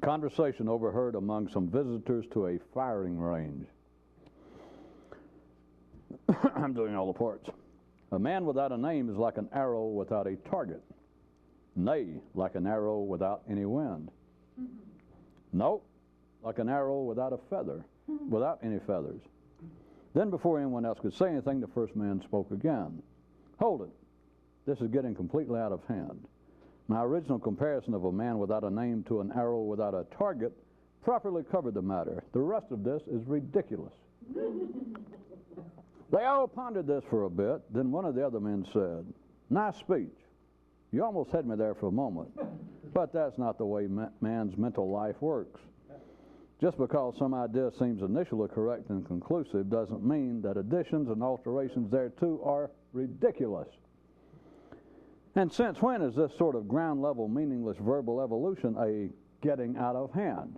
Conversation overheard among some visitors to a firing range. I'm doing all the parts. A man without a name is like an arrow without a target. Nay, like an arrow without any wind. Nope, like an arrow without a feather, without any feathers. Then before anyone else could say anything, the first man spoke again. Hold it. This is getting completely out of hand. My original comparison of a man without a name to an arrow without a target properly covered the matter. The rest of this is ridiculous. They all pondered this for a bit. Then one of the other men said, nice speech. You almost had me there for a moment. But that's not the way man's mental life works. Just because some idea seems initially correct and conclusive doesn't mean that additions and alterations thereto are ridiculous. And since when is this sort of ground-level, meaningless verbal evolution a getting out of hand?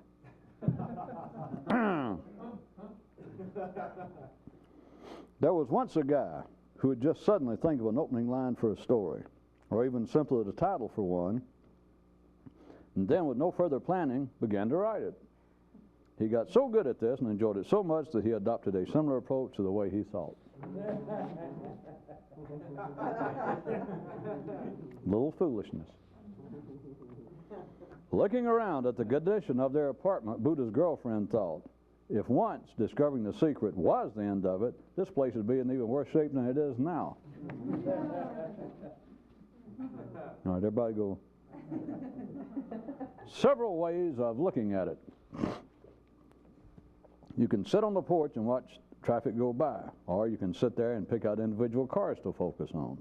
There was once a guy who would just suddenly think of an opening line for a story, or even simply the title for one, and then with no further planning began to write it. He got so good at this and enjoyed it so much that he adopted a similar approach to the way he thought. Little foolishness. Looking around at the condition of their apartment, Buddha's girlfriend thought, if once discovering the secret was the end of it, this place would be in even worse shape than it is now. All right, everybody go. Several ways of looking at it. You can sit on the porch and watch traffic go by, or you can sit there and pick out individual cars to focus on.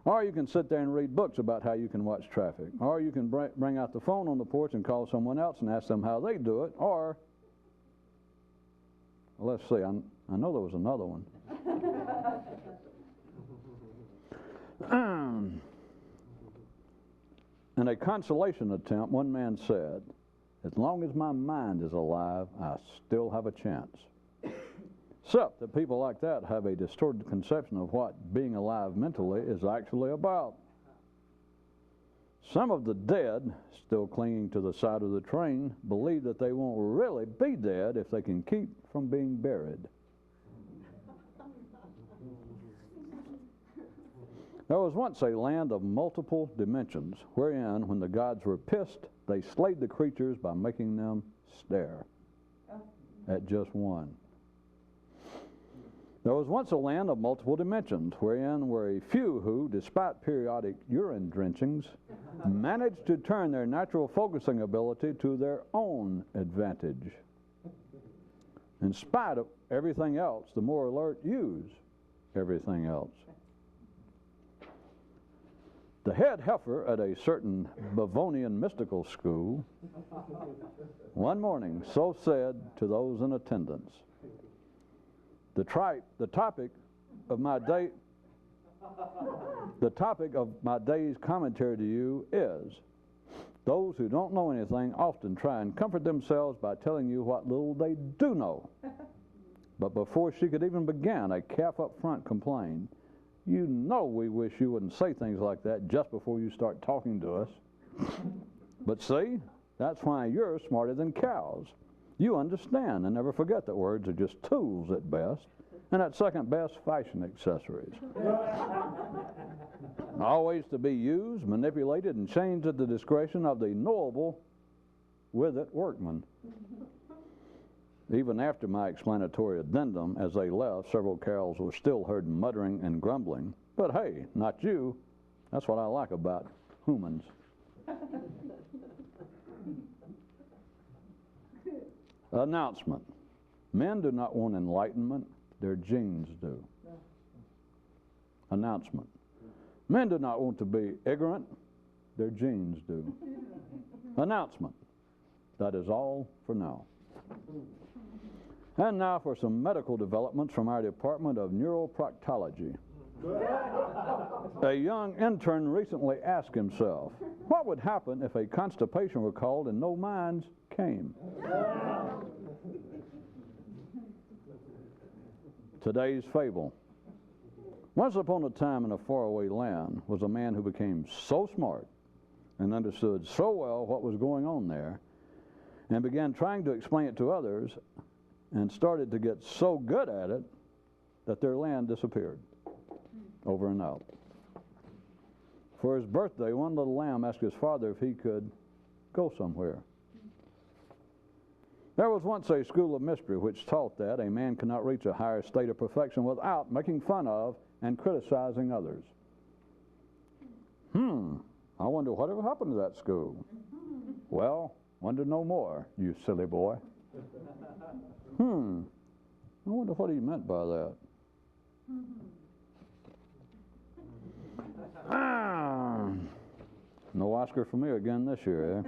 Or you can sit there and read books about how you can watch traffic. Or you can bring out the phone on the porch and call someone else and ask them how they do it. Or, well, let's see, I know there was another one. In a consolation attempt, one man said, as long as my mind is alive, I still have a chance. Except that people like that have a distorted conception of what being alive mentally is actually about. Some of the dead, still clinging to the side of the train, believe that they won't really be dead if they can keep from being buried. There was once a land of multiple dimensions, wherein, when the gods were pissed, they slayed the creatures by making them stare at just one. There was once a land of multiple dimensions, wherein were a few who, despite periodic urine drenchings, managed to turn their natural focusing ability to their own advantage. In spite of everything else, the more alert use everything else. The head heifer at a certain Bavonian mystical school one morning so said to those in attendance, the topic of my day's commentary to you is, those who don't know anything often try and comfort themselves by telling you what little they do know. But before she could even begin, a calf up front complained, you know we wish you wouldn't say things like that just before you start talking to us. But see, that's why you're smarter than cows. You understand and never forget that words are just tools at best, and at second best, fashion accessories. Always to be used, manipulated, and changed at the discretion of the knowable with it workman. Even after my explanatory addendum, as they left, several cows were still heard muttering and grumbling. But hey, not you. That's what I like about humans. Announcement. Men do not want enlightenment, their genes do. Announcement. Men do not want to be ignorant, their genes do. Announcement. That is all for now. And now for some medical developments from our Department of Neuroproctology. A young intern recently asked himself, what would happen if a constipation were called and no minds came? Today's fable. Once upon a time in a faraway land was a man who became so smart and understood so well what was going on there and began trying to explain it to others and started to get so good at it that their land disappeared over and out. For his birthday, one little lamb asked his father if he could go somewhere. There was once a school of mystery which taught that a man cannot reach a higher state of perfection without making fun of and criticizing others. I wonder whatever happened to that school. Well, wonder no more, you silly boy. I wonder what he meant by that. No Oscar for me again this year, eh?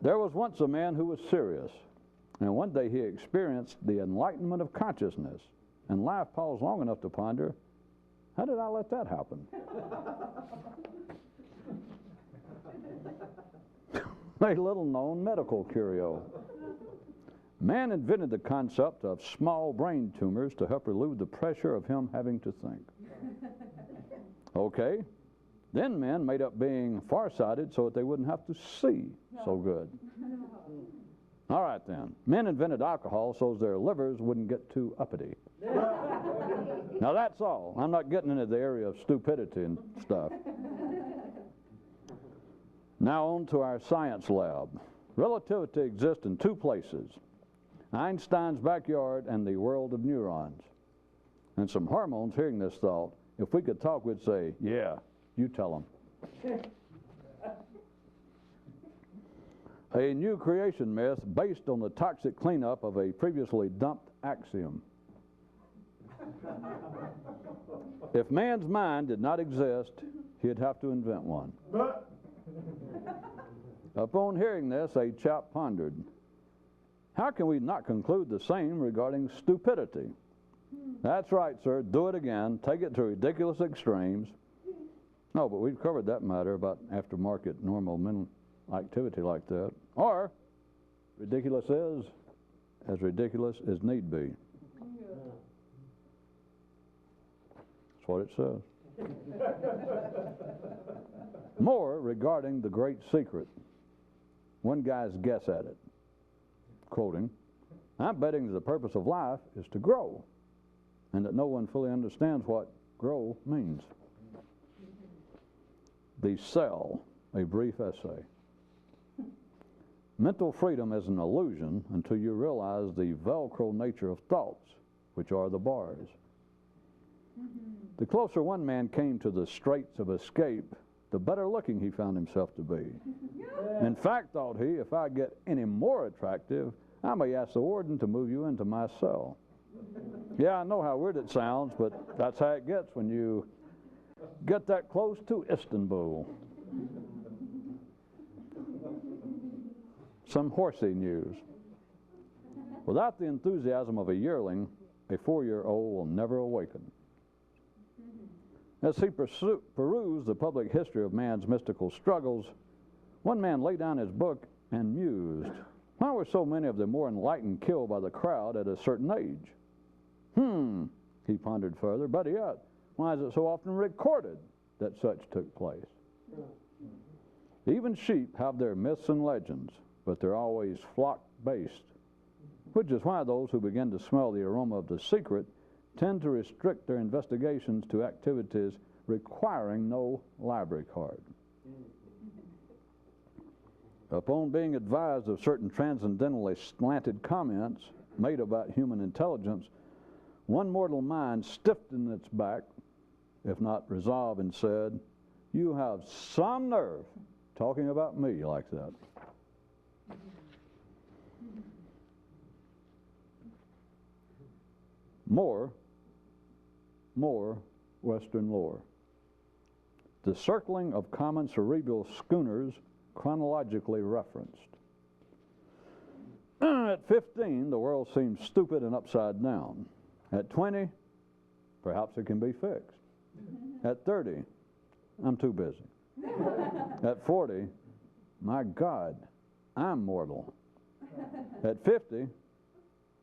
There was once a man who was serious, and one day he experienced the enlightenment of consciousness, and life paused long enough to ponder, how did I let that happen? A little-known medical curio. Man invented the concept of small brain tumors to help relieve the pressure of him having to think. Okay. Then men made up being farsighted so that they wouldn't have to see so good. All right then. Men invented alcohol so as their livers wouldn't get too uppity. Now that's all. I'm not getting into the area of stupidity and stuff. Now on to our science lab. Relativity exists in two places: Einstein's backyard and the world of neurons. And some hormones, hearing this thought, if we could talk, we'd say, yeah, you tell them. A new creation myth based on the toxic cleanup of a previously dumped axiom. If man's mind did not exist, he'd have to invent one. Upon hearing this, a chap pondered, how can we not conclude the same regarding stupidity? That's right, sir. Do it again. Take it to ridiculous extremes. No, but we've covered that matter about aftermarket normal mental activity like that. Or, ridiculous is as ridiculous as need be. That's what it says. More regarding the great secret. One guy's guess at it. Quoting, I'm betting that the purpose of life is to grow, and that no one fully understands what grow means. The Cell, a brief essay. Mental freedom is an illusion until you realize the Velcro nature of thoughts, which are the bars. The closer one man came to the straits of escape, the better looking he found himself to be. In fact, thought he, if I get any more attractive, I may ask the warden to move you into my cell. Yeah, I know how weird it sounds, but that's how it gets when you get that close to Istanbul. Some horsey news. Without the enthusiasm of a yearling, a 4-year-old will never awaken. As he perused the public history of man's mystical struggles, one man laid down his book and mused, why were so many of the more enlightened killed by the crowd at a certain age? He pondered further, better yet, why is it so often recorded that such took place? Even sheep have their myths and legends, but they're always flock-based, which is why those who begin to smell the aroma of the secret tend to restrict their investigations to activities requiring no library card. Upon being advised of certain transcendentally slanted comments made about human intelligence, one mortal mind stiffened its back, if not resolved, and said, you have some nerve talking about me like that. More Western lore. The circling of common cerebral schooners chronologically referenced. At 15, the world seems stupid and upside down. At 20, perhaps it can be fixed. At 30, I'm too busy. At 40, my God, I'm mortal. At 50,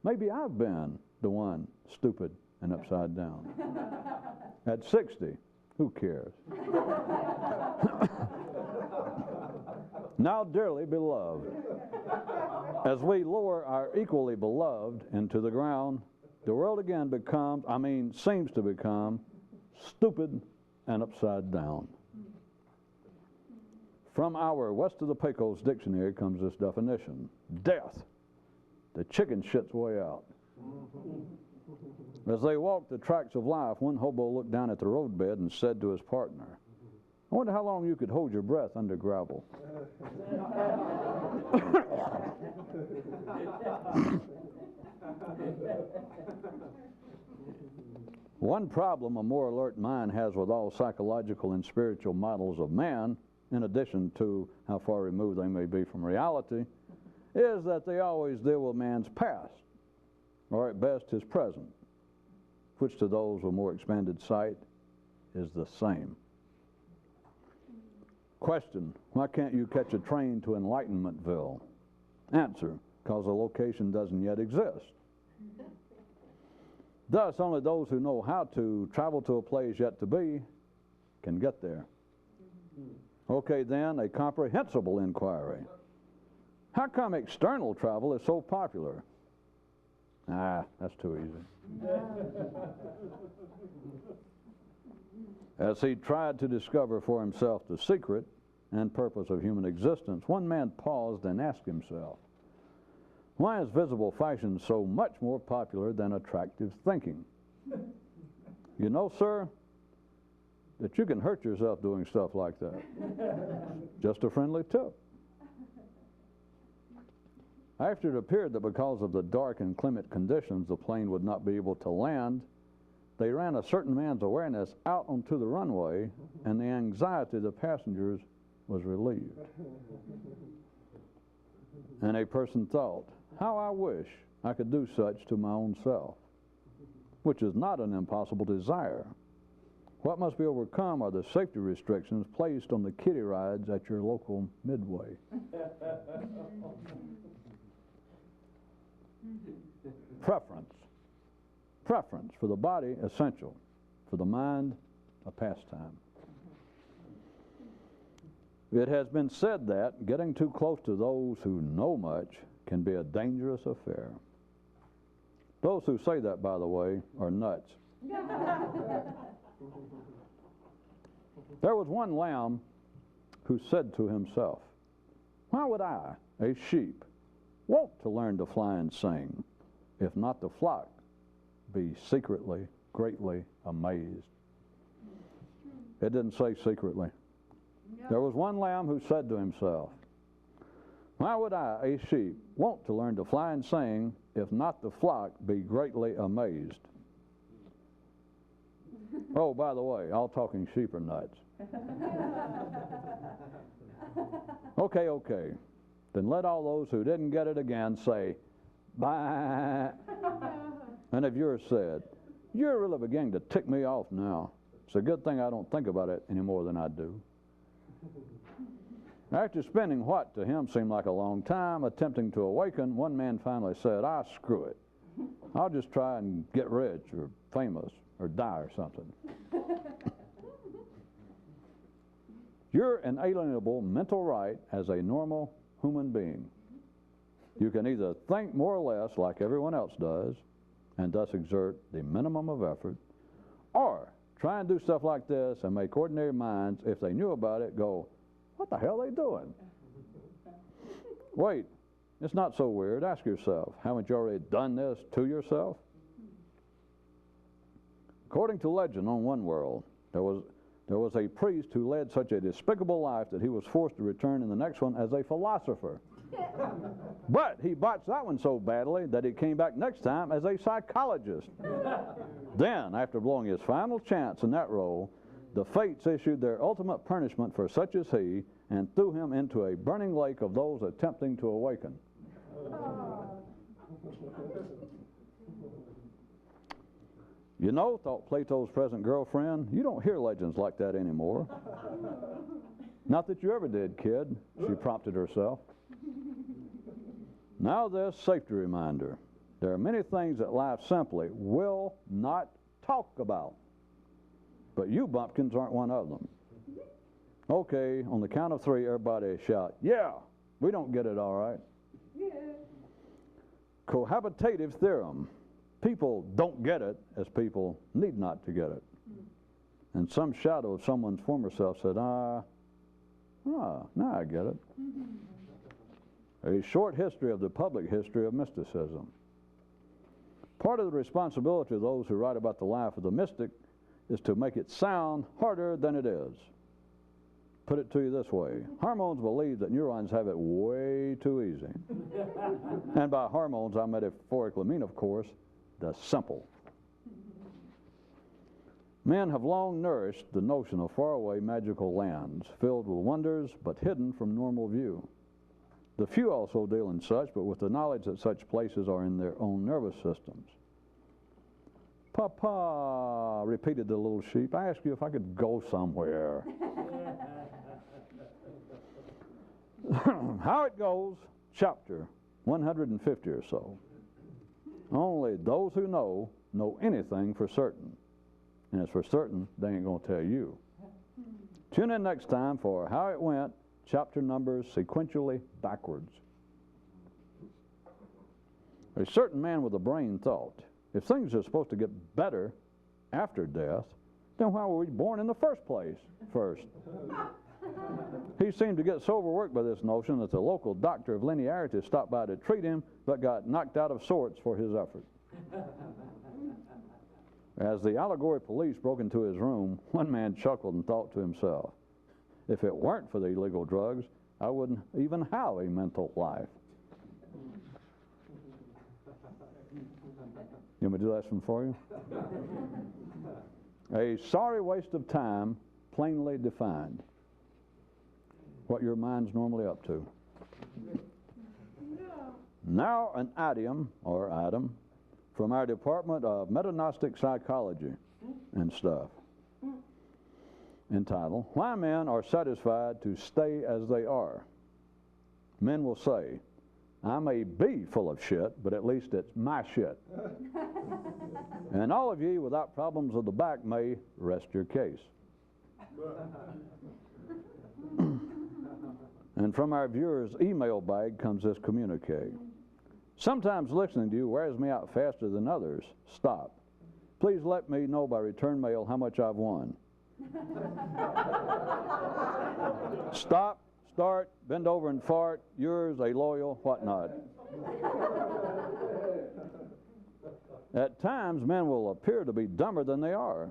maybe I've been the one stupid and upside down. At 60, who cares? Now, dearly beloved, as we lower our equally beloved into the ground, the world again seems to become stupid and upside down. From our West of the Pecos dictionary comes this definition: death. The chicken shit's way out. As they walked the tracks of life, one hobo looked down at the roadbed and said to his partner, "I wonder how long you could hold your breath under gravel." One problem a more alert mind has with all psychological and spiritual models of man, in addition to how far removed they may be from reality, is that they always deal with man's past, or at best his present, which to those with more expanded sight is the same. Question: why can't you catch a train to Enlightenmentville? Answer: because the location doesn't yet exist. Thus, only those who know how to travel to a place yet to be can get there. Okay, then, a comprehensible inquiry. How come external travel is so popular? That's too easy. As he tried to discover for himself the secret and purpose of human existence, one man paused and asked himself, why is visible fashion so much more popular than attractive thinking? You know, sir, that you can hurt yourself doing stuff like that. Just a friendly tip. After it appeared that because of the dark and inclement conditions the plane would not be able to land, they ran a certain man's awareness out onto the runway, and the anxiety of the passengers was relieved. And a person thought, how I wish I could do such to my own self, which is not an impossible desire. What must be overcome are the safety restrictions placed on the kiddie rides at your local Midway. Preference for the body, essential. For the mind, a pastime. It has been said that getting too close to those who know much can be a dangerous affair. Those who say that, by the way, are nuts. There was one lamb who said to himself, why would I, a sheep, want to learn to fly and sing, if not the flock be secretly, greatly amazed? It didn't say secretly. No. There was one lamb who said to himself, why would I, a sheep, want to learn to fly and sing, if not the flock be greatly amazed? Oh, by the way, all talking sheep are nuts. Okay. Then let all those who didn't get it again say, bye. And if yours said, you're really beginning to tick me off now. It's a good thing I don't think about it any more than I do. After spending what to him seemed like a long time attempting to awaken, one man finally said, screw it. I'll just try and get rich or famous or die or something. Your inalienable mental right as a normal human being. You can either think more or less like everyone else does, and thus exert the minimum of effort, or try and do stuff like this and make ordinary minds, if they knew about it, go, what the hell are they doing? Wait, it's not so weird. Ask yourself, haven't you already done this to yourself? According to legend on one world, there was a priest who led such a despicable life that he was forced to return in the next one as a philosopher. But he botched that one so badly that he came back next time as a psychologist. Then, after blowing his final chance in that role, the fates issued their ultimate punishment for such as he and threw him into a burning lake of those attempting to awaken. You know, thought Plato's present girlfriend, you don't hear legends like that anymore. Not that you ever did, kid, she prompted herself. Now this safety reminder. There are many things that life simply will not talk about. But you bumpkins aren't one of them. Okay, on the count of three, everybody shout, yeah, we don't get it all right. Yeah. Cohabitative theorem. People don't get it as people need not to get it. And some shadow of someone's former self said, now I get it. A short history of the public history of mysticism. Part of the responsibility of those who write about the life of the mystic is to make it sound harder than it is. Put it to you this way. Hormones believe that neurons have it way too easy. And by hormones, I metaphorically mean, of course, the simple. Men have long nourished the notion of faraway magical lands, filled with wonders, but hidden from normal view. The few also deal in such, but with the knowledge that such places are in their own nervous systems. Papa, repeated the little sheep, I asked you if I could go somewhere. How it goes, chapter 150 or so. Only those who know anything for certain. And as for certain, they ain't going to tell you. Tune in next time for How It Went, chapter numbers sequentially backwards. A certain man with a brain thought, if things are supposed to get better after death, then why were we born in the first place first? He seemed to get so overworked by this notion that the local doctor of linearity stopped by to treat him, but got knocked out of sorts for his effort. As the allegory police broke into his room, one man chuckled and thought to himself, if it weren't for the illegal drugs, I wouldn't even have a mental life. You want me to do that one for you? A sorry waste of time, plainly defined. What your mind's normally up to. Now an idiom, or item, from our Department of Metagnostic Psychology and stuff, entitled, Why Men Are Satisfied to Stay as They Are. Men will say, I may be full of shit, but at least it's my shit. And all of ye without problems of the back may rest your case. And from our viewers' email bag comes this communique. Sometimes listening to you wears me out faster than others. Stop. Please let me know by return mail how much I've won. Stop, start, bend over and fart, yours, a loyal, whatnot. At times, men will appear to be dumber than they are,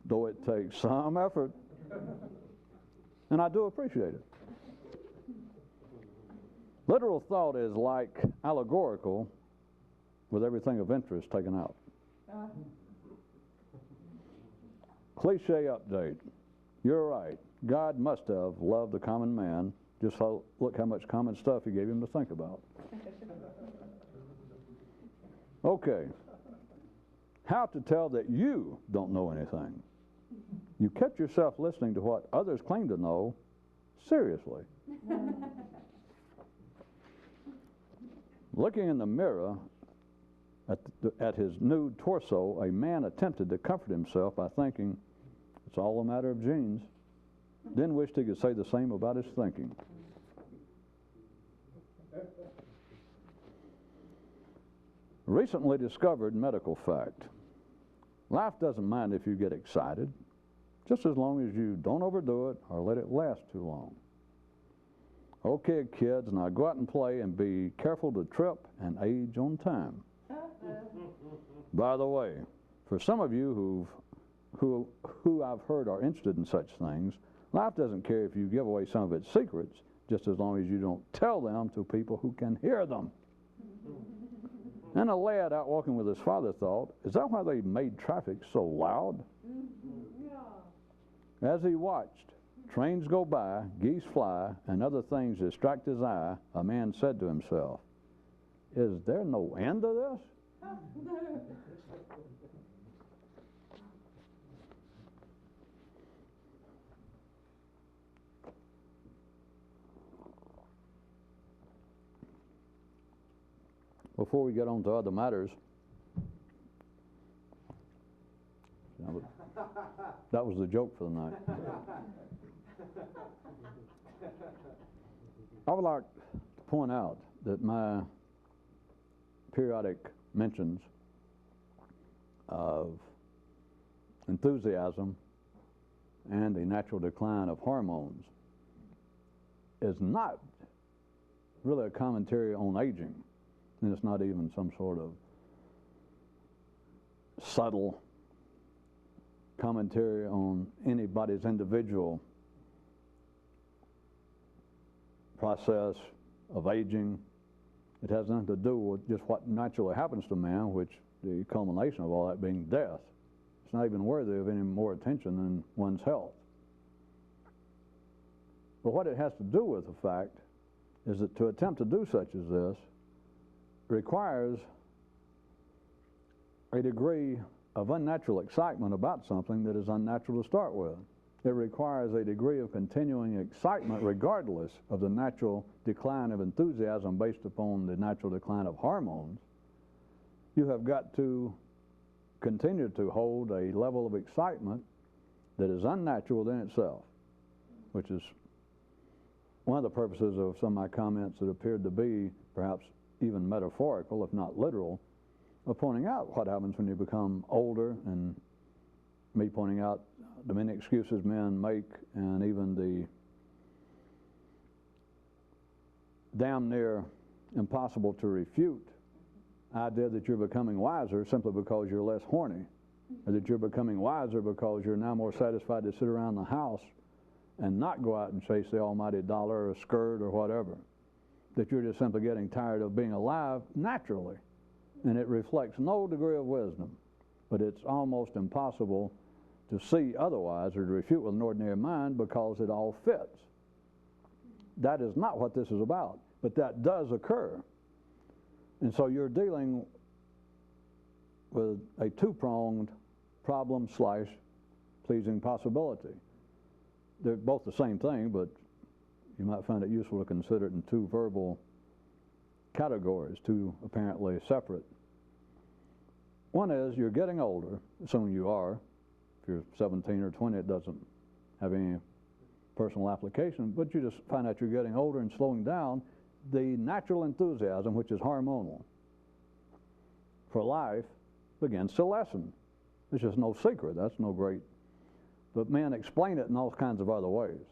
though it takes some effort. And I do appreciate it. Literal thought is like allegorical with everything of interest taken out. Cliche update. You're right. God must have loved the common man. Just look how much common stuff he gave him to think about. Okay. How to tell that you don't know anything. You kept yourself listening to what others claim to know seriously. Looking in the mirror at his nude torso, a man attempted to comfort himself by thinking, it's all a matter of genes. Then wished he could say the same about his thinking. Recently discovered medical fact. Life doesn't mind if you get excited, just as long as you don't overdo it or let it last too long. Okay, kids, now go out and play and be careful to trip and age on time. By the way, for some of you who I've heard are interested in such things, life doesn't care if you give away some of its secrets, just as long as you don't tell them to people who can hear them. And a lad out walking with his father thought, is that why they made traffic so loud? As he watched, trains go by, geese fly, and other things distract his eye, a man said to himself, is there no end to this? Before we get on to other matters, that was the joke for the night. I would like to point out that my periodic mentions of enthusiasm and the natural decline of hormones is not really a commentary on aging, and it's not even some sort of subtle commentary on anybody's individual process of aging. It has nothing to do with just what naturally happens to man, which the culmination of all that being death. It's not even worthy of any more attention than one's health. But what it has to do with the fact is that to attempt to do such as this requires a degree of unnatural excitement about something that is unnatural to start with. It requires a degree of continuing excitement regardless of the natural decline of enthusiasm based upon the natural decline of hormones. You have got to continue to hold a level of excitement that is unnatural in itself, which is one of the purposes of some of my comments that appeared to be perhaps even metaphorical, if not literal, of pointing out what happens when you become older, and me pointing out the many excuses men make and even the damn near impossible to refute idea that you're becoming wiser simply because you're less horny, or that you're becoming wiser because you're now more satisfied to sit around the house and not go out and chase the almighty dollar or a skirt or whatever, that you're just simply getting tired of being alive naturally. And it reflects no degree of wisdom, but it's almost impossible to see otherwise or to refute with an ordinary mind because it all fits. That is not what this is about, but that does occur. And so you're dealing with a two-pronged problem/pleasing possibility. They're both the same thing, but you might find it useful to consider it in two verbal categories, two apparently separate. One is you're getting older, assuming you are. If you're 17 or 20, it doesn't have any personal application, but you just find out you're getting older and slowing down. The natural enthusiasm, which is hormonal, for life begins to lessen. It's just no secret. That's no great. But men explain it in all kinds of other ways.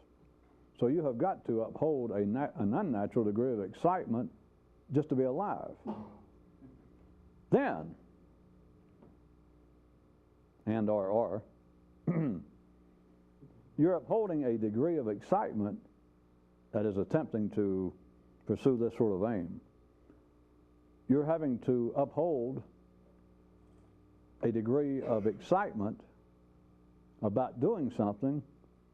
So you have got to uphold an unnatural degree of excitement just to be alive. Then, or, you're upholding a degree of excitement that is attempting to pursue this sort of aim. You're having to uphold a degree of excitement about doing something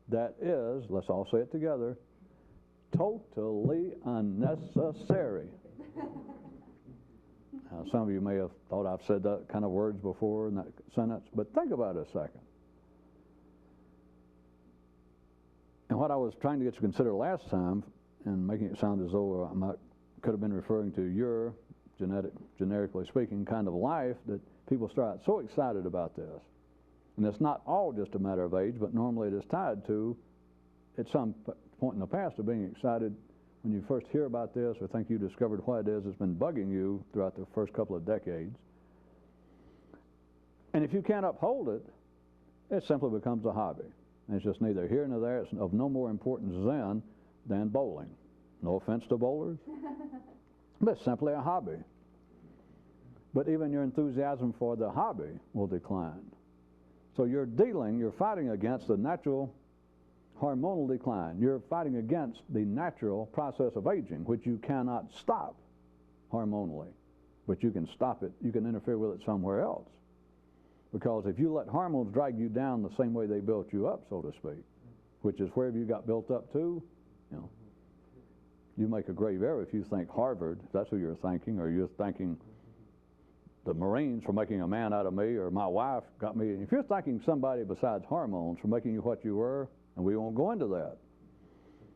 that is, let's all say it together, totally unnecessary. Now, some of you may have thought I've said that kind of words before in that sentence, but think about it a second. And what I was trying to get you to consider last time, and making it sound as though I could have been referring to your, generically speaking, kind of life, that people start so excited about this. And it's not all just a matter of age, but normally it is tied to, at some point in the past, of being excited when you first hear about this or think you discovered what it is that's been bugging you throughout the first couple of decades. And if you can't uphold it, it simply becomes a hobby. And it's just neither here nor there. It's of no more importance than bowling. No offense to bowlers, but it's simply a hobby. But even your enthusiasm for the hobby will decline. So you're fighting against the natural hormonal decline. You're fighting against the natural process of aging, which you cannot stop hormonally, but you can stop it. You can interfere with it somewhere else. Because if you let hormones drag you down the same way they built you up, so to speak, which is wherever you got built up to, you make a grave error if you think Harvard, if that's who you're thinking, or you're thinking the Marines for making a man out of me, or my wife got me. If you're thanking somebody besides hormones for making you what you were, and we won't go into that,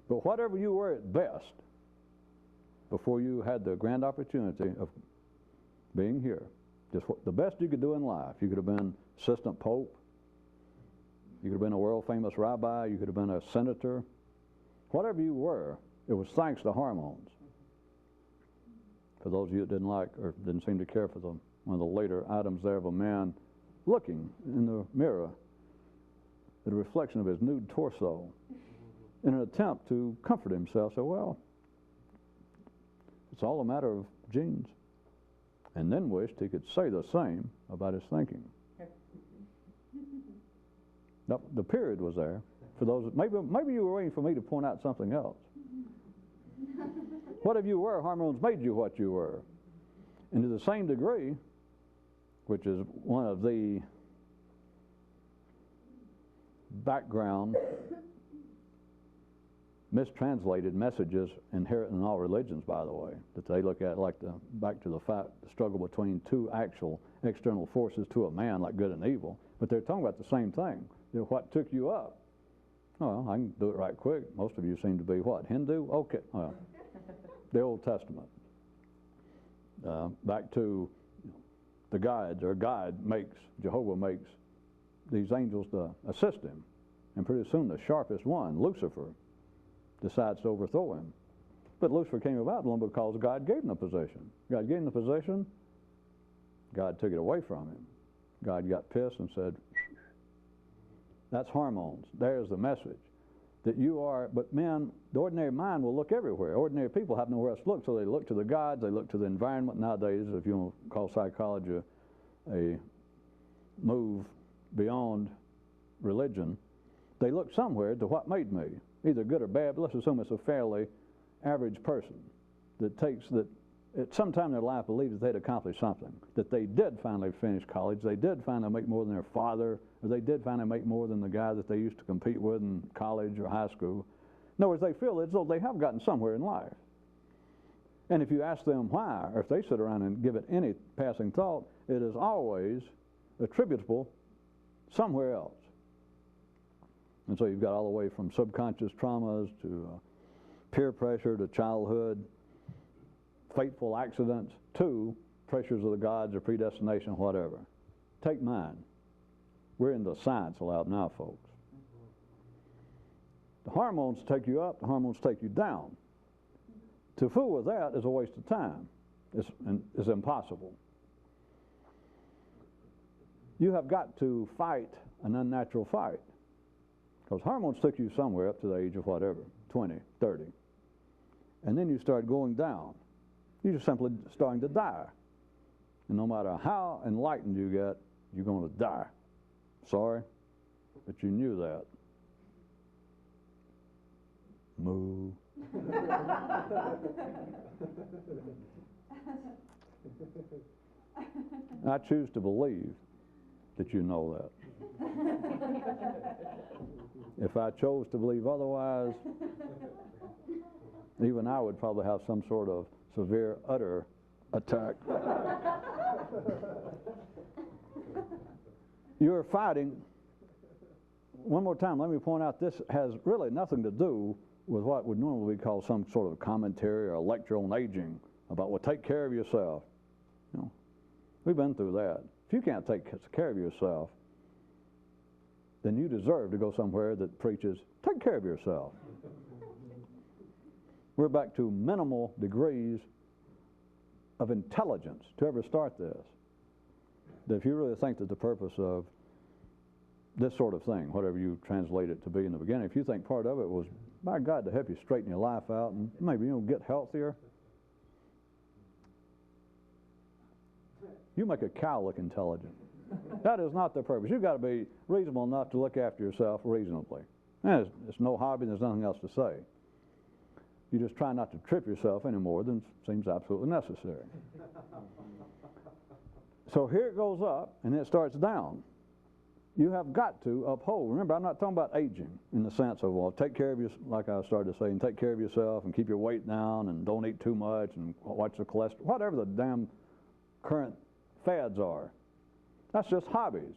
but whatever you were at best, before you had the grand opportunity of being here, just the best you could do in life. You could have been assistant pope, you could have been a world famous rabbi, you could have been a senator, Whatever you were, it was thanks to hormones. For those of you that didn't like or didn't seem to care for one of the later items there of a man looking in the mirror at a reflection of his nude torso in an attempt to comfort himself. So, well, it's all a matter of genes. And then wished he could say the same about his thinking. Now, the period was there. For those, maybe you were waiting for me to point out something else. Whatever you were, hormones made you what you were. And to the same degree, which is one of the background mistranslated messages inherent in all religions, by the way, that they look at like back to the struggle between two actual external forces to a man, like good and evil. But they're talking about the same thing. You know, what took you up? Well, I can do it right quick. Most of you seem to be what? Hindu? Okay. Well, the Old Testament. Back to the guides, or Jehovah makes these angels to assist him. And pretty soon the sharpest one, Lucifer, decides to overthrow him. But Lucifer came about only because God gave him the position. God gave him the position. God took it away from him. God got pissed and said, that's hormones. There's the message. That you are, but men, the ordinary mind will look everywhere. Ordinary people have nowhere else to look, so they look to the gods, they look to the environment. Nowadays, if you want to call psychology a move beyond religion, they look somewhere to what made me, either good or bad, but let's assume it's a fairly average person that at some time in their life believes that they'd accomplished something, that they did finally finish college, they did finally make more than their father, or they did finally make more than the guy that they used to compete with in college or high school. In other words, they feel as though they have gotten somewhere in life. And if you ask them why, or if they sit around and give it any passing thought, it is always attributable somewhere else. And so you've got all the way from subconscious traumas to peer pressure to childhood, fateful accidents, to pressures of the gods or predestination, whatever. Take mine. We're into science allowed now, folks. The hormones take you up, the hormones take you down. To fool with that is a waste of time. It's impossible. You have got to fight an unnatural fight. Because hormones took you somewhere up to the age of whatever, 20, 30. And then you start going down. You're just simply starting to die. And no matter how enlightened you get, you're going to die. Sorry, but you knew that. Moo. I choose to believe that you know that. If I chose to believe otherwise, even I would probably have some sort of severe utter attack. You're fighting. One more time, let me point out, this has really nothing to do with what would normally be called some sort of commentary or a lecture on aging about, well, take care of yourself. You know, we've been through that. If you can't take care of yourself, then you deserve to go somewhere that preaches, take care of yourself. We're back to minimal degrees of intelligence to ever start this. That if you really think that the purpose of this sort of thing, whatever you translate it to be in the beginning, if you think part of it was, by God, to help you straighten your life out and maybe, get healthier, you make a cow look intelligent. That is not the purpose. You've got to be reasonable enough to look after yourself reasonably. And it's no hobby, there's nothing else to say. You just try not to trip yourself any more than seems absolutely necessary. So here it goes up, and then it starts down. You have got to uphold. Remember, I'm not talking about aging in the sense of, well, take care of your, like I started to say, and take care of yourself and keep your weight down and don't eat too much and watch the cholesterol, whatever the damn current fads are. That's just hobbies.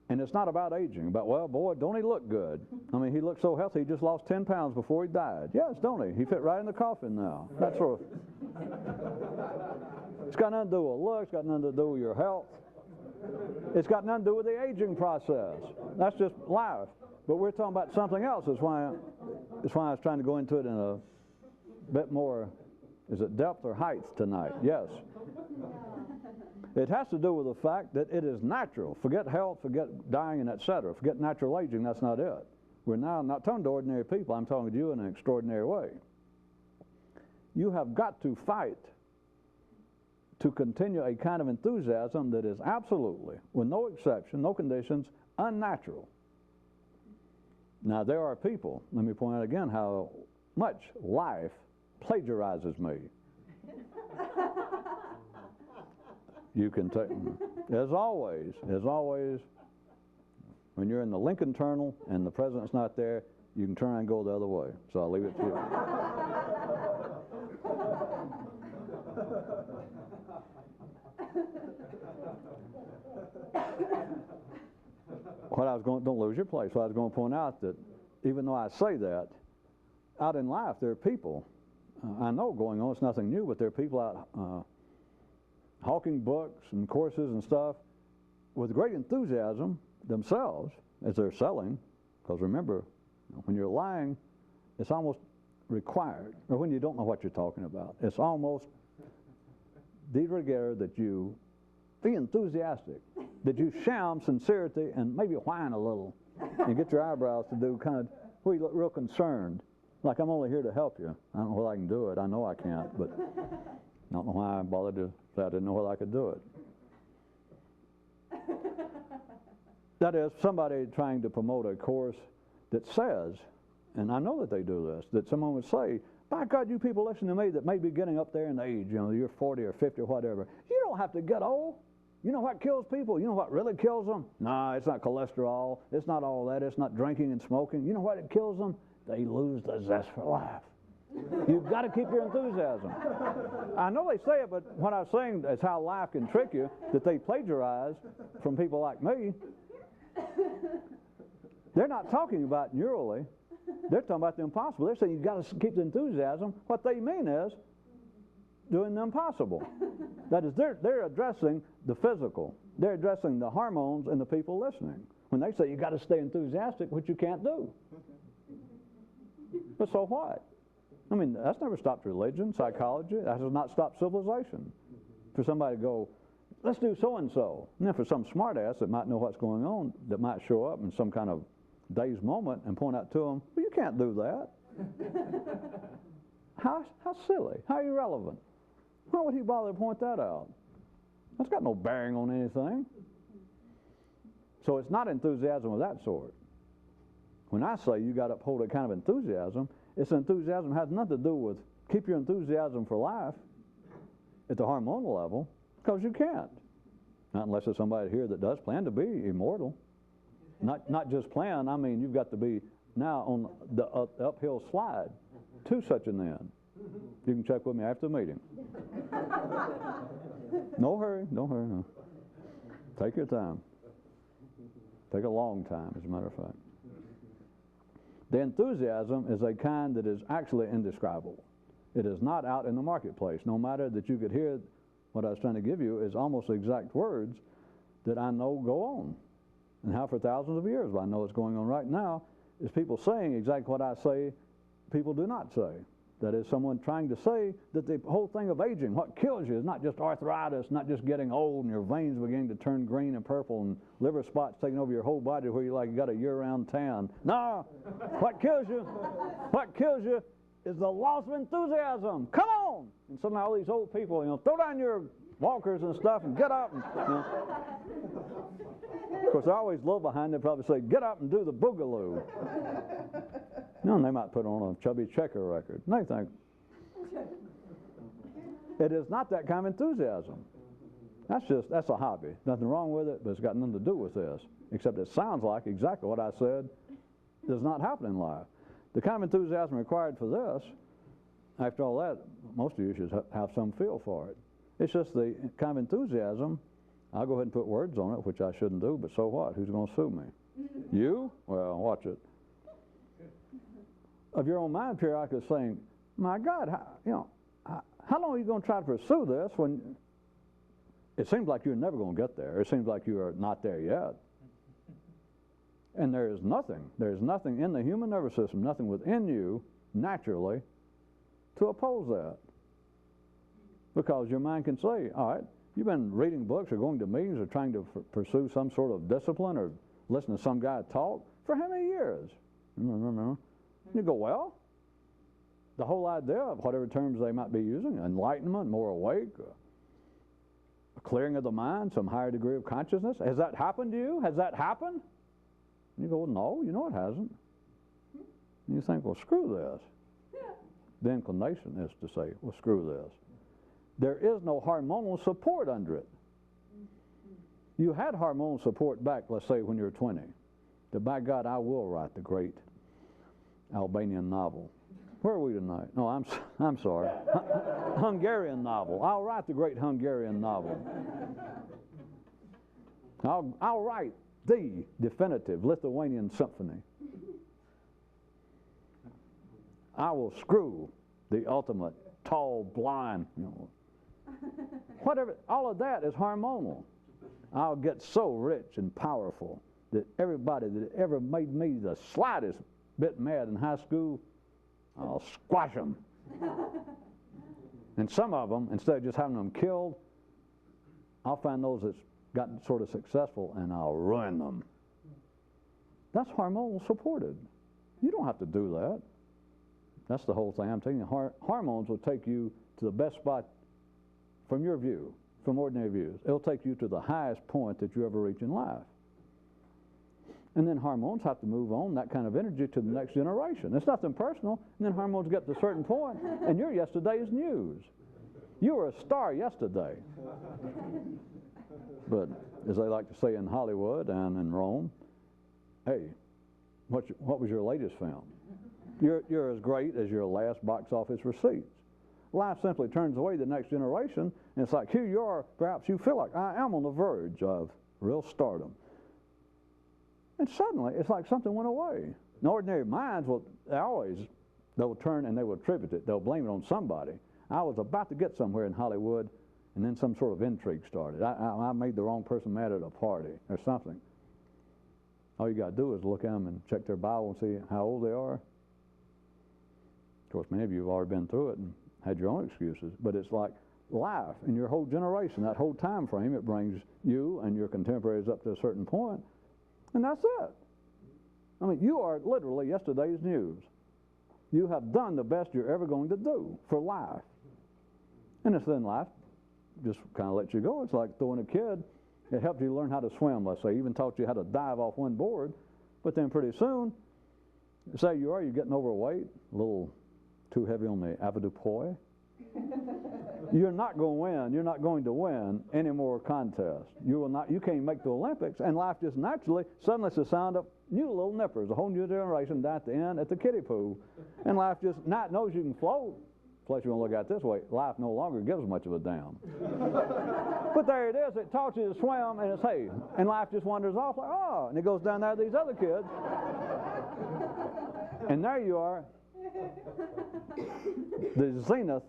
And it's not about aging, about, well, boy, don't he look good? I mean, he looked so healthy, he just lost 10 pounds before he died. Yes, don't he? He fit right in the coffin now. That sort of. It's got nothing to do with looks, got nothing to do with your health. It's got nothing to do with the aging process. That's just life. But we're talking about something else. That's why I was trying to go into it in a bit more, is it depth or height tonight? Yes. It has to do with the fact that it is natural. Forget health, forget dying, and etc. Forget natural aging, that's not it. We're now not talking to ordinary people. I'm talking to you in an extraordinary way. You have got to fight to continue a kind of enthusiasm that is absolutely, with no exception, no conditions, unnatural. Now, there are people, let me point out again how much life plagiarizes me. You can take, as always, when you're in the Lincoln Tunnel and the president's not there, you can turn and go the other way. So I'll leave it to you. Don't lose your place. So I was going to point out that even though I say that, out in life there are people, I know going on, it's nothing new, but there are people out hawking books and courses and stuff with great enthusiasm themselves as they're selling, because remember, when you're lying, it's almost required, or when you don't know what you're talking about, it's almost de rigueur that you be enthusiastic, that you sham sincerity and maybe whine a little and get your eyebrows to do kind of, where you look real concerned, like I'm only here to help you. I don't know whether I can do it. I know I can't, but I don't know why I bothered to say I didn't know whether I could do it. That is, somebody trying to promote a course that says, and I know that they do this, that someone would say, by God, you people listen to me that may be getting up there in age, you know, you're 40 or 50 or whatever. You don't have to get old. You know what kills people? You know what really kills them? No, it's not cholesterol. It's not all that. It's not drinking and smoking. You know what it kills them? They lose the zest for life. You've got to keep your enthusiasm. I know they say it, but what I was saying is how life can trick you, that they plagiarize from people like me. They're not talking about neurally. They're talking about the impossible. They're saying you've got to keep the enthusiasm. What they mean is doing the impossible. That is, they're addressing the physical. They're addressing the hormones in the people listening. When they say you've got to stay enthusiastic, which you can't do. But so what? I mean, that's never stopped religion, psychology. That has not stopped civilization. For somebody to go, let's do so-and-so. And then for some smart-ass that might know what's going on, that might show up in some kind of dazed moment and point out to them, well, you can't do that. How silly, how irrelevant. Why would he bother to point that out? That's got no bearing on anything. So it's not enthusiasm of that sort. When I say you got to uphold a kind of enthusiasm, it's enthusiasm has nothing to do with keep your enthusiasm for life at the hormonal level, because you can't. Not unless there's somebody here that does plan to be immortal. Not just plan, I mean you've got to be now on the uphill slide to such an end. You can check with me after the meeting. No hurry, don't hurry. No. Take your time. Take a long time, as a matter of fact. The enthusiasm is a kind that is actually indescribable. It is not out in the marketplace. No matter that you could hear what I was trying to give you is almost the exact words that I know go on. And how for thousands of years, but I know it's going on right now, is people saying exactly what I say people do not say. That is, someone trying to say that the whole thing of aging, what kills you is not just arthritis, not just getting old and your veins beginning to turn green and purple and liver spots taking over your whole body where you got a year-round tan. No, what kills you is the loss of enthusiasm. Come on! And somehow all these old people, throw down your walkers and stuff and get up. And, Of course, they're always a little behind. They probably say, get up and do the boogaloo. And they might put on a Chubby Checker record. And they think, it is not that kind of enthusiasm. That's a hobby. Nothing wrong with it, but it's got nothing to do with this. Except it sounds like exactly what I said does not happen in life. The kind of enthusiasm required for this, after all that, most of you should have some feel for it. It's just the kind of enthusiasm. I'll go ahead and put words on it, which I shouldn't do, but so what? Who's going to sue me? You? Well, watch it. Of your own mind periodically saying, my God, how long are you going to try to pursue this when it seems like you're never going to get there. It seems like you are not there yet. And there is nothing in the human nervous system, nothing within you naturally to oppose that. Because your mind can say, all right, you've been reading books or going to meetings or trying to pursue some sort of discipline or listen to some guy talk for how many years? You go, well, the whole idea of whatever terms they might be using, enlightenment, more awake, a clearing of the mind, some higher degree of consciousness, has that happened to you? Has that happened? And you go, well, no, you know it hasn't. And you think, well, screw this. The inclination is to say, well, screw this. There is no hormonal support under it. You had hormonal support back, let's say, when you were 20. That by God, I will write the great Albanian novel. Where are we tonight? No, I'm sorry. Hungarian novel. I'll write the great Hungarian novel. I'll write the definitive Lithuanian symphony. I will screw the ultimate tall, blind, whatever. All of that is hormonal. I'll get so rich and powerful that everybody that ever made me the slightest bit mad in high school, I'll squash them. And some of them, instead of just having them killed, I'll find those that's gotten sort of successful and I'll ruin them. That's hormonal supported. You don't have to do that. That's the whole thing. I'm telling you, hormones will take you to the best spot from your view, from ordinary views. It'll take you to the highest point that you ever reach in life. And then hormones have to move on that kind of energy to the next generation. It's nothing personal. And then hormones get to a certain point, and you're yesterday's news. You were a star yesterday. But as they like to say in Hollywood and in Rome, hey, what was your latest film? You're as great as your last box office receipts. Life simply turns away the next generation, and it's like, here you are, perhaps you feel like, I am on the verge of real stardom. And suddenly, it's like something went away. In ordinary minds, they'll turn and they will attribute it. They'll blame it on somebody. I was about to get somewhere in Hollywood, and then some sort of intrigue started. I made the wrong person mad at a party or something. All you got to do is look at them and check their Bible and see how old they are. Of course, many of you have already been through it and had your own excuses, but it's like life in your whole generation, that whole time frame, it brings you and your contemporaries up to a certain point, and that's it. I mean, you are literally yesterday's news. You have done the best you're ever going to do for life. And it's then life just kind of lets you go. It's like throwing a kid. It helped you learn how to swim, let's say, even taught you how to dive off one board, but then pretty soon, say you're getting overweight, a little too heavy on the avoirdupois. You're not going to win. You're not going to win any more contests. You will not. You can't make the Olympics, and life just naturally, suddenly it's the sound of new little nippers, a whole new generation down at the end at the kiddie pool, and life just not knows you can float. Plus, you want to look at it this way: life no longer gives much of a damn. But there it is. It taught you to swim, and it's hey, and life just wanders off like oh, and it goes down there to these other kids, and there you are. The zenith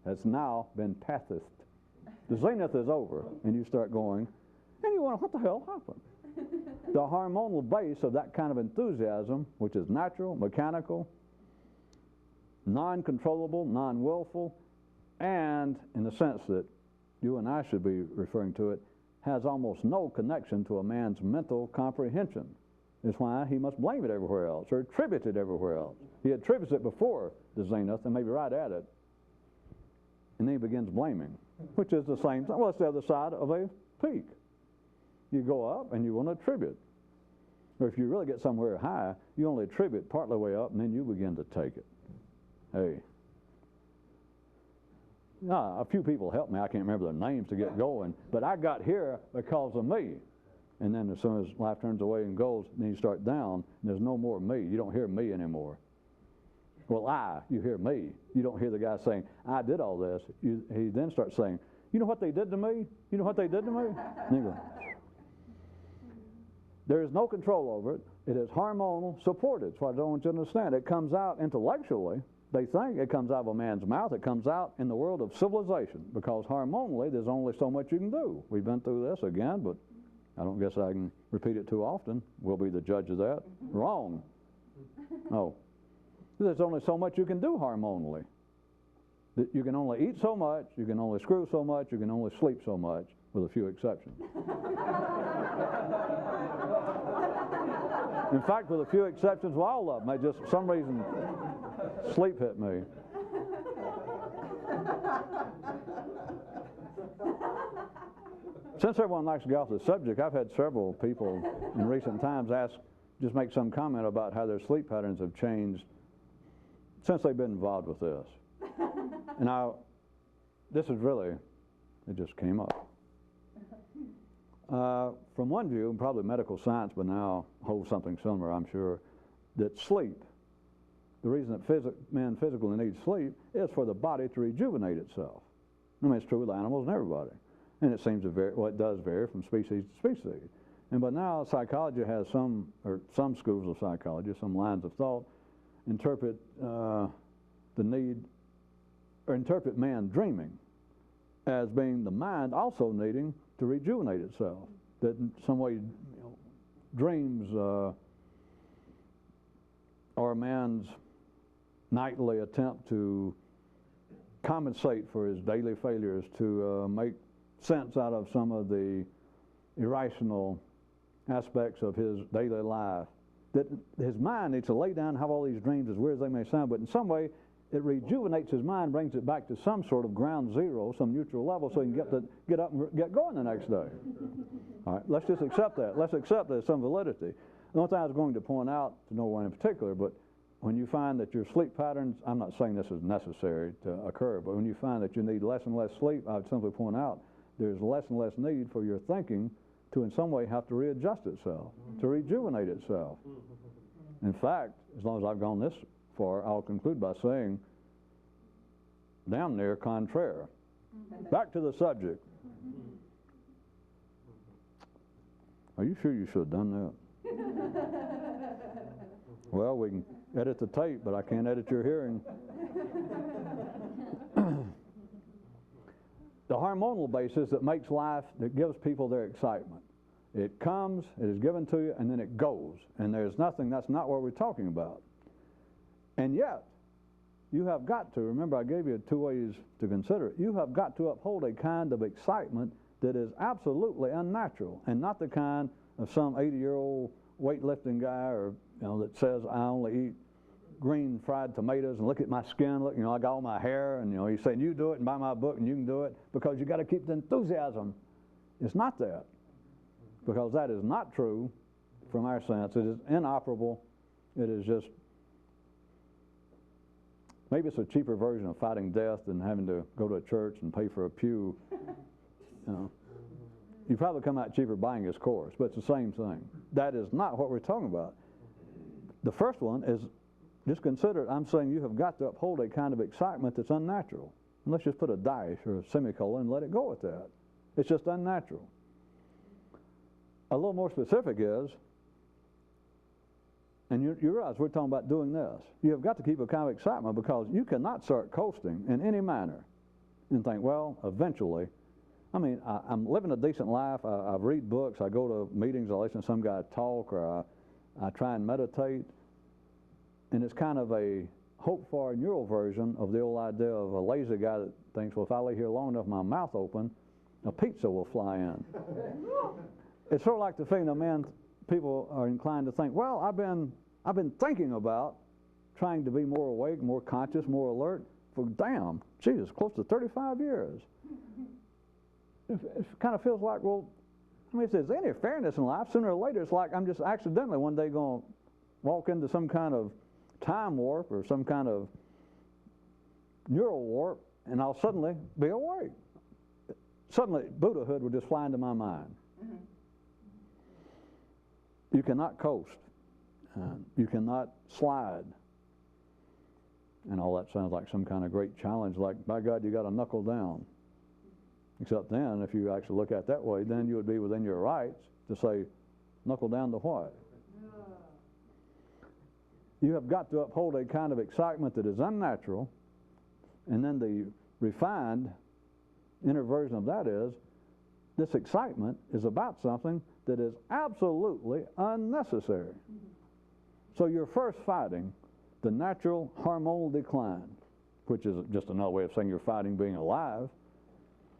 has now been passed. The zenith is over, and you start going, and you wonder, what the hell happened? The hormonal base of that kind of enthusiasm, which is natural, mechanical, non-controllable, non-willful, and in the sense that you and I should be referring to it, has almost no connection to a man's mental comprehension. It's why he must blame it everywhere else or attribute it everywhere else. He attributes it before the zenith and maybe right at it. And then he begins blaming, which is the same thing. Well, it's the other side of a peak. You go up and you want to attribute. Or if you really get somewhere high, you only attribute partly way up and then you begin to take it. Hey. Now, a few people helped me. I can't remember their names to get going. But I got here because of me. And then as soon as life turns away and goes, then you start down, and there's no more me. You don't hear me anymore. Well, you hear me. You don't hear the guy saying, I did all this. He then starts saying, you know what they did to me? You know what they did to me? And you go, there is no control over it. It is hormonal supported. That's what I don't want you to understand. It comes out intellectually, they think it comes out of a man's mouth. It comes out in the world of civilization, because hormonally there's only so much you can do. We've been through this again, but I don't guess I can repeat it too often. We'll be the judge of that. Wrong. No. There's only so much you can do hormonally. You can only eat so much, you can only screw so much, you can only sleep so much, with a few exceptions. In fact, with a few exceptions, well, all of them, just for some reason, sleep hit me. Since everyone likes to get off the subject, I've had several people in recent times just make some comment about how their sleep patterns have changed since they've been involved with this. And now, this is really, it just came up. From one view, and probably medical science, but now holds something similar, I'm sure, that sleep, the reason that men physically need sleep is for the body to rejuvenate itself. I mean, it's true with animals and everybody. And it seems to vary, well, it does vary from species to species. But now psychology has some schools of psychology, some lines of thought, interpret interpret man dreaming as being the mind also needing to rejuvenate itself. That in some way, dreams are a man's nightly attempt to compensate for his daily failures, to make sense out of some of the irrational aspects of his daily life. That his mind needs to lay down and have all these dreams, as weird as they may sound, but in some way it rejuvenates his mind, brings it back to some sort of ground zero, some neutral level, so he can get up and get going the next day. All right, let's just accept that. Let's accept there's some validity. The only thing I was going to point out, to no one in particular, but when you find that your sleep patterns, I'm not saying this is necessary to occur, but when you find that you need less and less sleep, I would simply point out there's less and less need for your thinking to in some way have to readjust itself, to rejuvenate itself. In fact, as long as I've gone this far, I'll conclude by saying, damn near contraire. Back to the subject. Are you sure you should have done that? Well, we can edit the tape, but I can't edit your hearing. The hormonal basis that makes life, that gives people their excitement. It comes, it is given to you, and then it goes. And there's nothing, that's not what we're talking about. And yet, you have got to, remember I gave you 2 ways to consider it, you have got to uphold a kind of excitement that is absolutely unnatural, and not the kind of some 80-year-old weightlifting guy, or that says I only eat green fried tomatoes and look at my skin, look, I got all my hair, and he's saying you do it and buy my book and you can do it, because you got to keep the enthusiasm. It's not that, because that is not true from our sense. It is inoperable. It is just, maybe it's a cheaper version of fighting death than having to go to a church and pay for a pew. You probably come out cheaper buying his course, but it's the same thing. That is not what we're talking about. The first one is, just consider it, I'm saying you have got to uphold a kind of excitement that's unnatural. And let's just put a dash or a semicolon and let it go with that. It's just unnatural. A little more specific is, and you realize we're talking about doing this, you have got to keep a kind of excitement, because you cannot start coasting in any manner and think, well, eventually, I'm living a decent life, I read books, I go to meetings, I listen to some guy talk, or I try and meditate, and it's kind of a hope-for neural version of the old idea of a lazy guy that thinks, well, if I lay here long enough, my mouth open, a pizza will fly in. It's sort of like the feeling that people are inclined to think, well, I've been thinking about trying to be more awake, more conscious, more alert for, Jesus, close to 35 years. It kind of feels like, well, if there's any fairness in life, sooner or later it's like I'm just accidentally one day going to walk into some kind of time warp or some kind of neural warp, and I'll suddenly be awake. Suddenly, Buddhahood would just fly into my mind. Mm-hmm. You cannot coast. You cannot slide. And all that sounds like some kind of great challenge, like, by God, you got to knuckle down. Except then, if you actually look at it that way, then you would be within your rights to say, knuckle down to what? You have got to uphold a kind of excitement that is unnatural, and then the refined inner version of that is, this excitement is about something that is absolutely unnecessary. So you're first fighting the natural hormonal decline, which is just another way of saying you're fighting being alive,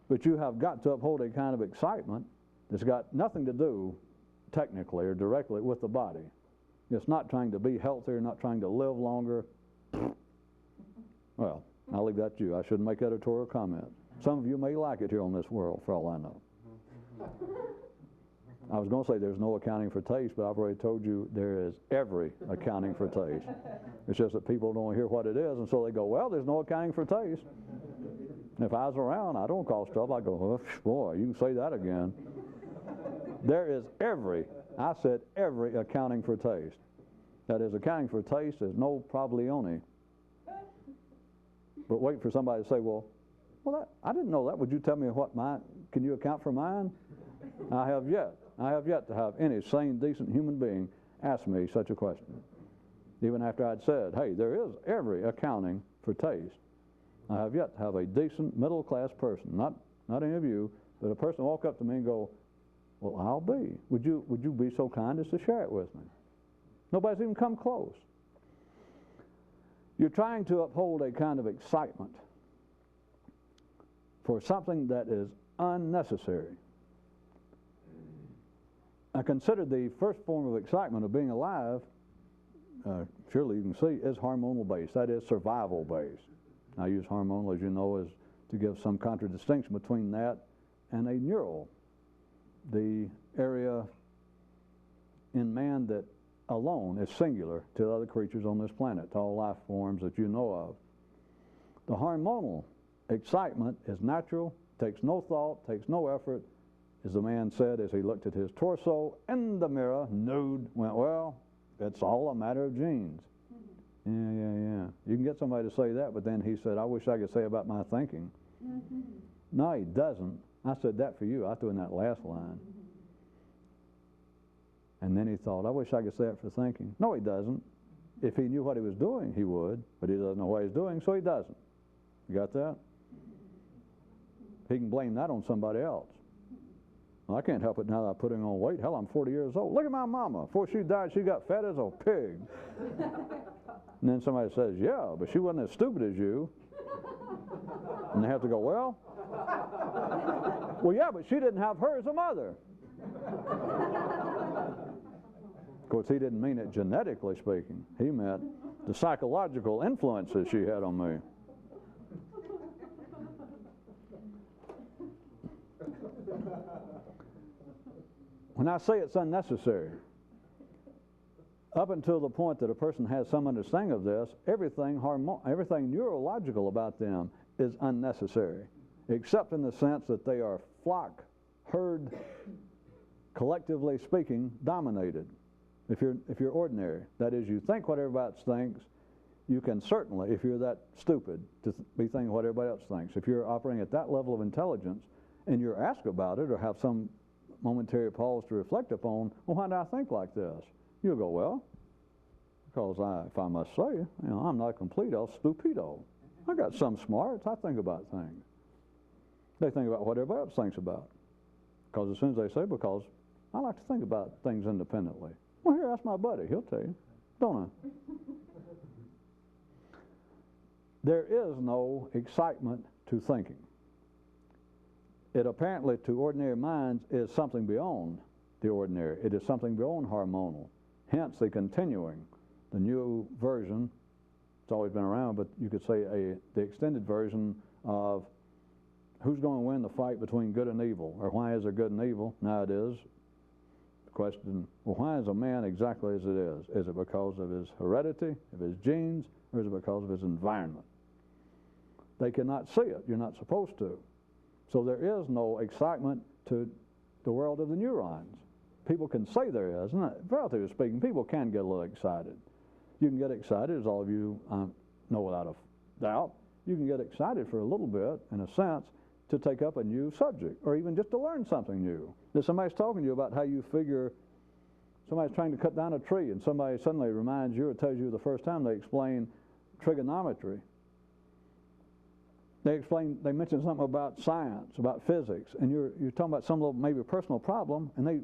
but you have got to uphold a kind of excitement that's got nothing to do technically or directly with the body. It's not trying to be healthier, not trying to live longer. Well, I'll leave that to you. I shouldn't make editorial comment. Some of you may like it here on this world, for all I know. I was going to say there's no accounting for taste, but I've already told you there is every accounting for taste. It's just that people don't hear what it is, and so they go, well, there's no accounting for taste. And if I was around, I don't cause trouble. I go, oh, boy, you can say that again. There is every accounting for taste. That is, accounting for taste is no problemi. But wait for somebody to say, well, I didn't know that. Would you tell me can you account for mine? I have yet to have any sane, decent human being ask me such a question. Even after I'd said, hey, there is every accounting for taste. I have yet to have a decent, middle-class person, not any of you, but a person walk up to me and go, well, I'll be. Would you be so kind as to share it with me? Nobody's even come close. You're trying to uphold a kind of excitement for something that is unnecessary. I consider the first form of excitement of being alive, surely you can see, is hormonal based. That is survival based. I use hormonal, as you know, as to give some contradistinction between that and a neural, the area in man that alone is singular to other creatures on this planet, to all life forms that you know of. The hormonal excitement is natural, takes no thought, takes no effort. As the man said as he looked at his torso in the mirror, nude, went, well, it's all a matter of genes. Yeah. You can get somebody to say that, but then he said, I wish I could say about my thinking. No, he doesn't. I said that for you. I threw in that last line. And then he thought, I wish I could say it for thinking. No, he doesn't. If he knew what he was doing, he would, but he doesn't know what he's doing, so he doesn't. You got that? He can blame that on somebody else. Well, I can't help it now that I'm putting on weight. Hell, I'm 40 years old. Look at my mama. Before she died, she got fat as a pig. And then somebody says, yeah, but she wasn't as stupid as you. And they have to go, well, yeah, but she didn't have her as a mother. Of course, he didn't mean it genetically speaking. He meant the psychological influences she had on me. When I say it's unnecessary, up until the point that a person has some understanding of this, everything neurological about them is unnecessary, except in the sense that they are flock, herd, collectively speaking, dominated. If you're ordinary, that is, you think what everybody else thinks, you can certainly, if you're that stupid, to be thinking what everybody else thinks. If you're operating at that level of intelligence and you're asked about it or have some momentary pause to reflect upon, well, why do I think like this? You'll go, well, because if I must say, I'm not a complete stupido. I got some smarts. I think about things. They think about what everybody else thinks about. Because as soon as they say, because I like to think about things independently. Well, here, ask my buddy. He'll tell you. Don't I? There is no excitement to thinking. It apparently, to ordinary minds, is something beyond the ordinary. It is something beyond hormonal. Hence, the continuing, the new version, it's always been around, but you could say the extended version of who's going to win the fight between good and evil, or why is there good and evil? Now it is the question, well, why is a man exactly as it is? Is it because of his heredity, of his genes, or is it because of his environment? They cannot see it. You're not supposed to. So there is no excitement to the world of the neurons. People can say there is, and relatively speaking, people can get a little excited. You can get excited, as all of you know without a doubt. You can get excited for a little bit, in a sense, to take up a new subject, or even just to learn something new. If somebody's talking to you about how you figure Somebody's trying to cut down a tree, and somebody suddenly reminds you or tells you the first time they explain trigonometry. They mention something about science, about physics, and you're talking about some little maybe personal problem, and they